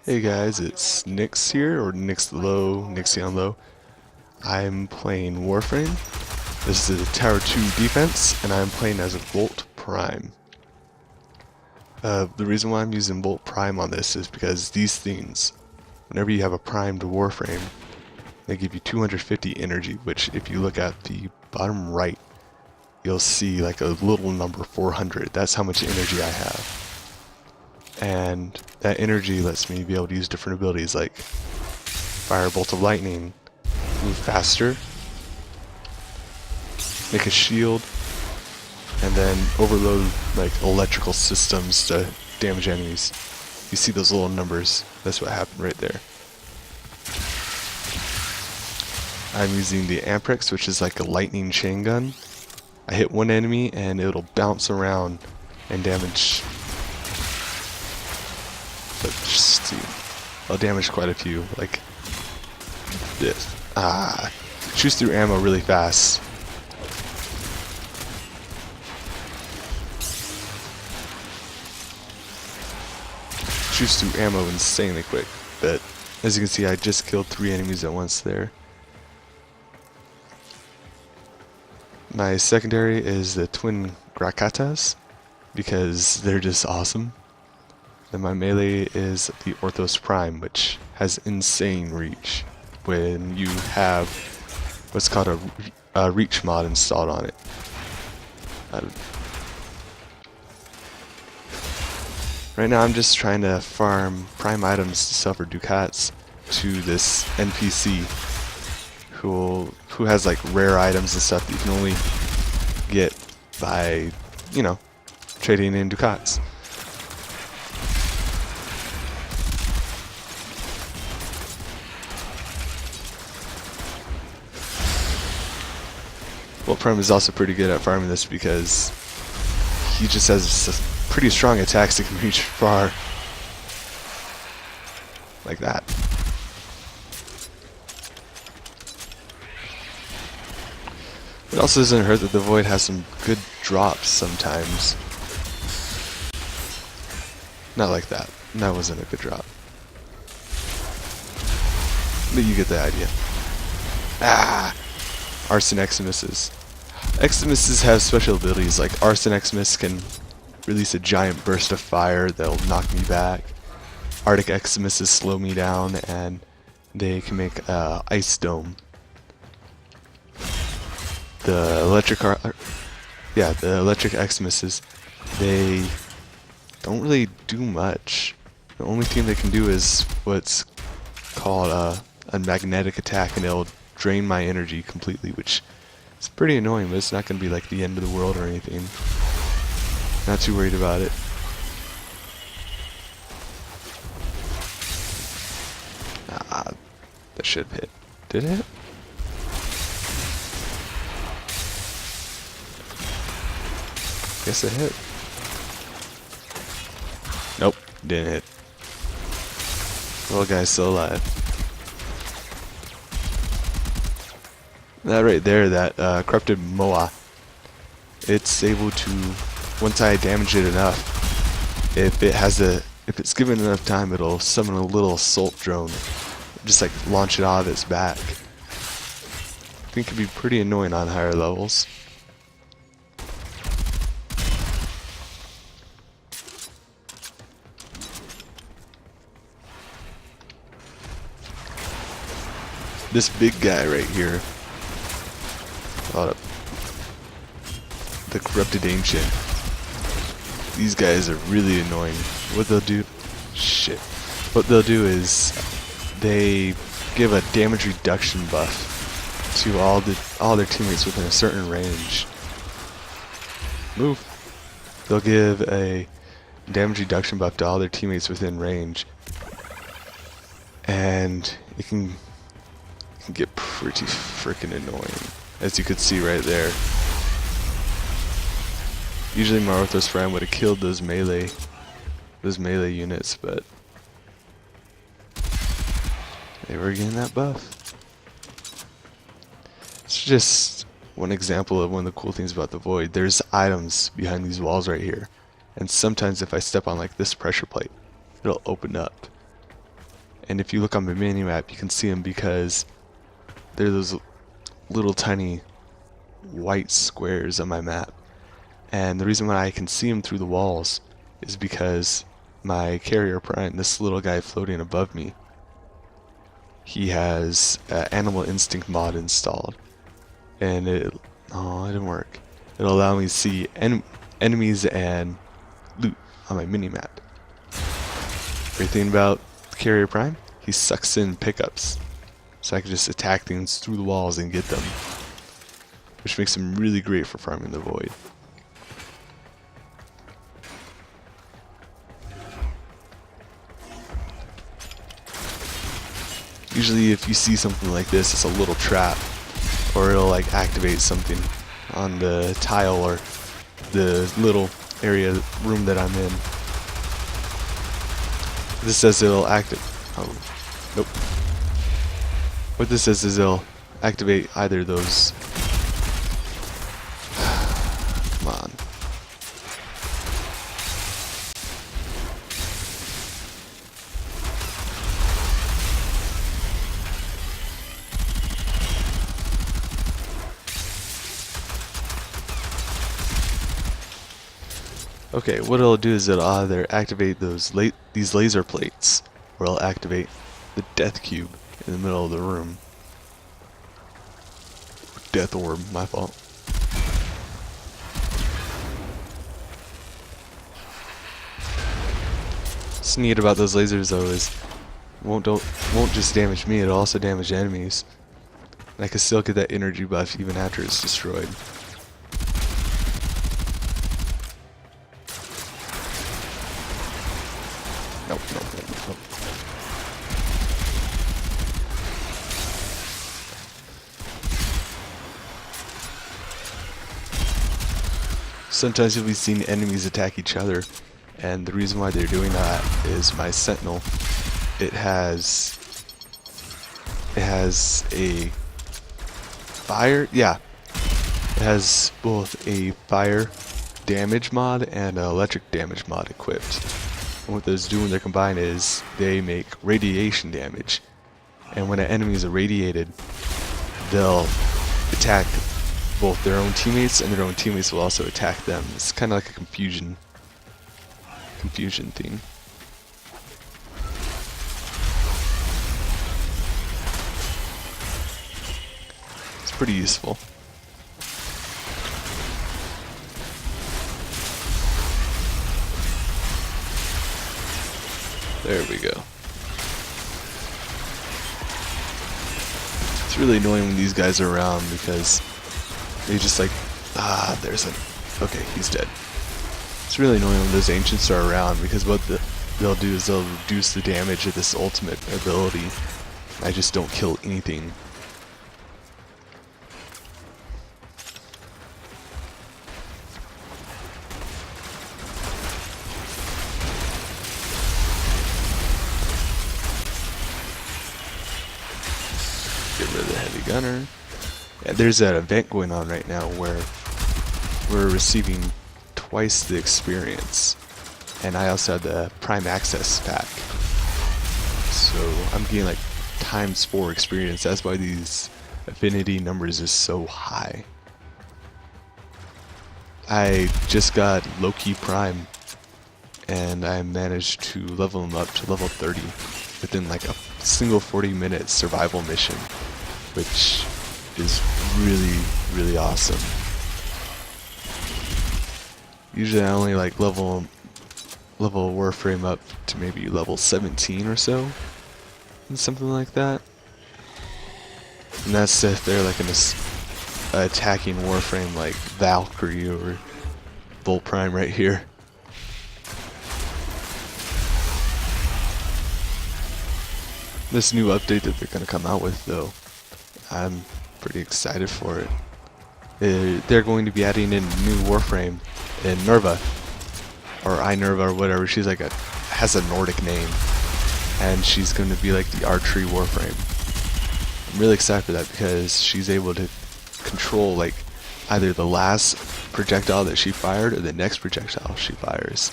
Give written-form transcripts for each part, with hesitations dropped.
Hey guys, it's Nyx here, or Nyx Low, Nyxion Low. I'm playing Warframe. This is a Tower 2 defense, and I'm playing as a Volt Prime. The reason why I'm using Volt Prime on this is because these things, whenever you have a primed Warframe, they give you 250 energy, which if you look at the bottom right, you'll see like a little number 400. That's how much energy I have. And that energy lets me be able to use different abilities like fire a bolt of lightning, move faster, make a shield, and then overload like electrical systems to damage enemies. You see those little numbers? That's what happened right there. I'm using the Amprex, which is like a lightning chain gun. I hit one enemy and it'll bounce around and damage. Let's see. I'll damage quite a few, like this. Shoots through ammo really fast. Shoots through ammo insanely quick, but as you can see, I just killed 3 enemies at once there. My secondary is the twin Grakatas, because they're just awesome. And my melee is the Orthos Prime, which has insane reach when you have what's called a reach mod installed on it. Right now I'm just trying to farm prime items to sell for ducats to this NPC who has like rare items and stuff that you can only get by, you know, trading in ducats. Well, Prime is also pretty good at farming this because he just has pretty strong attacks that can reach far. Like that. It also doesn't hurt that the Void has some good drops sometimes. Not like that. That wasn't a good drop. But you get the idea. Arson Eximuses. Eximuses have special abilities, like Arson Eximus can release a giant burst of fire that'll knock me back. Arctic Eximuses slow me down, and they can make ice dome. The electric Eximuses, they don't really do much. The only thing they can do is what's called a magnetic attack, and it'll drain my energy completely, which is pretty annoying, but it's not going to be like the end of the world or anything. Not too worried about it. That should have hit. Did it hit? Guess it hit. Nope, didn't hit. Well, guy's still alive. That right there, that corrupted Moa, it's able to, once I damage it enough, if it's given enough time, it'll summon a little assault drone, just like launch it out of its back. I think it could be pretty annoying on higher levels. This big guy right here, the corrupted ancient. These guys are really annoying. What they'll do is they give a damage reduction buff to all their teammates within a certain range. Move. They'll give a damage reduction buff to all their teammates within range, and it can get pretty freaking annoying, as you could see right there. Usually my Orthos Prime would have killed those melee units, but they were getting that buff. It's just one example of one of the cool things about the Void. There's items behind these walls right here, and sometimes if I step on like this pressure plate, it'll open up. And if you look on my mini-map, you can see them because they're those little tiny white squares on my map. And the reason why I can see them through the walls is because my carrier prime, this little guy floating above me, he has Animal Instinct mod installed. And it didn't work. It'll allow me to see enemies and loot on my mini-map. Great thing about Carrier Prime, he sucks in pickups, so I can just attack things through the walls and get them, which makes him really great for farming the void. Usually if you see something like this, it's a little trap, or it'll like activate something on the tile or the little room that I'm in. This says it'll activate. Oh, nope. What this says is it'll activate either of those. Come on. Okay, what it'll do is it'll either activate these laser plates, or it'll activate the death cube in the middle of the room. Death orb, my fault. What's neat about those lasers though is won't just damage me, it'll also damage enemies. And I can still get that energy buff even after it's destroyed. Nope. Sometimes you'll be seeing enemies attack each other, and the reason why they're doing that is my sentinel. It has a fire, yeah. It has both a fire damage mod and an electric damage mod equipped. And what those do when they're combined is they make radiation damage. And when an enemy is irradiated, they'll attack both their own teammates, and their own teammates will also attack them. It's kind of like a confusion thing. It's pretty useful. There we go. It's really annoying when these guys are around because they just like, okay, he's dead. It's really annoying when those ancients are around because what they'll do is they'll reduce the damage of this ultimate ability. I just don't kill anything. Get rid of the heavy gunner. Yeah, there's that event going on right now where we're receiving twice the experience, and I also had the Prime Access pack, so I'm getting like ×4 experience. That's why these affinity numbers is so high. I just got Loki Prime, and I managed to level him up to level 30 within like a single 40-minute survival mission, which is really, really awesome. Usually I only like level Warframe up to maybe level 17 or so, and something like that. And that's if they're like an attacking Warframe like Valkyrie or Volt Prime right here. This new update that they're going to come out with though, I'm pretty excited for it. They're going to be adding in new Warframe in Nerva, or Inerva or whatever. She's like has a Nordic name, and she's going to be like the archery Warframe. I'm really excited for that because she's able to control like either the last projectile that she fired or the next projectile she fires.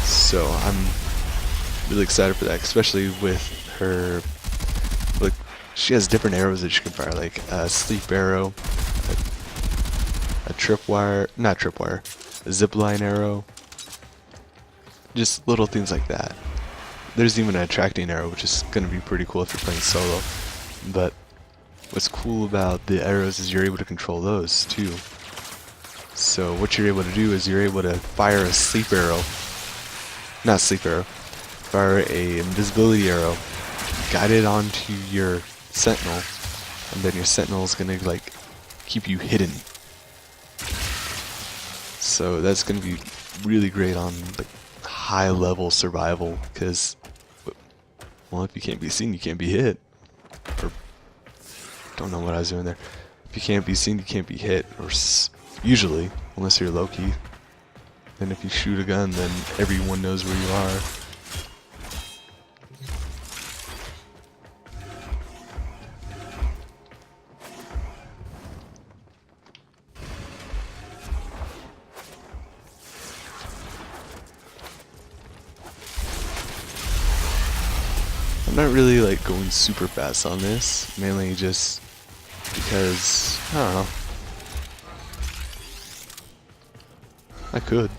So I'm really excited for that, especially with her. Like, she has different arrows that she can fire, like a sleep arrow, a tripwire, not tripwire, a zipline arrow. Just little things like that. There's even an attracting arrow, which is going to be pretty cool if you're playing solo. But what's cool about the arrows is you're able to control those too. So what you're able to do is you're able to fire a sleep arrow, not sleep arrow, fire a invisibility arrow, guide it onto your sentinel, and then your sentinel is going to like keep you hidden. So that's going to be really great on like high level survival, because well, if you can't be seen, you can't be hit. Or don't know what I was doing there. If you can't be seen, you can't be hit, or usually, unless you're low-key. And if you shoot a gun, then everyone knows where you are. I'm not really like going super fast on this, mainly just because, I don't know, I could.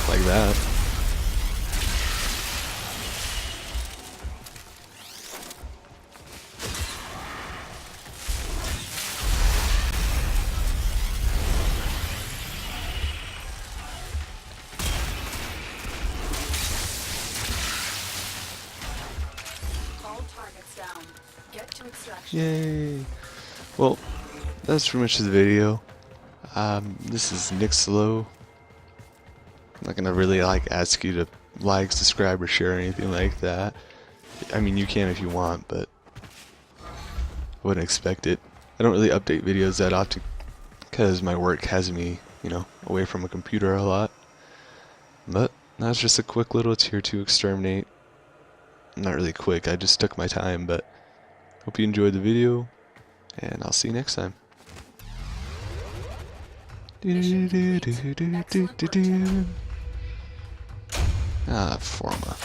Like that. Yay! Well, that's pretty much the video. This is Nick Slow. I'm not gonna really like ask you to like, subscribe, or share anything like that. I mean, you can if you want, but I wouldn't expect it. I don't really update videos that often because my work has me, you know, away from a computer a lot. But that's just a quick little tier 2 exterminate. Not really quick, I just took my time, but hope you enjoyed the video, and I'll see you next time. Ah, Forma.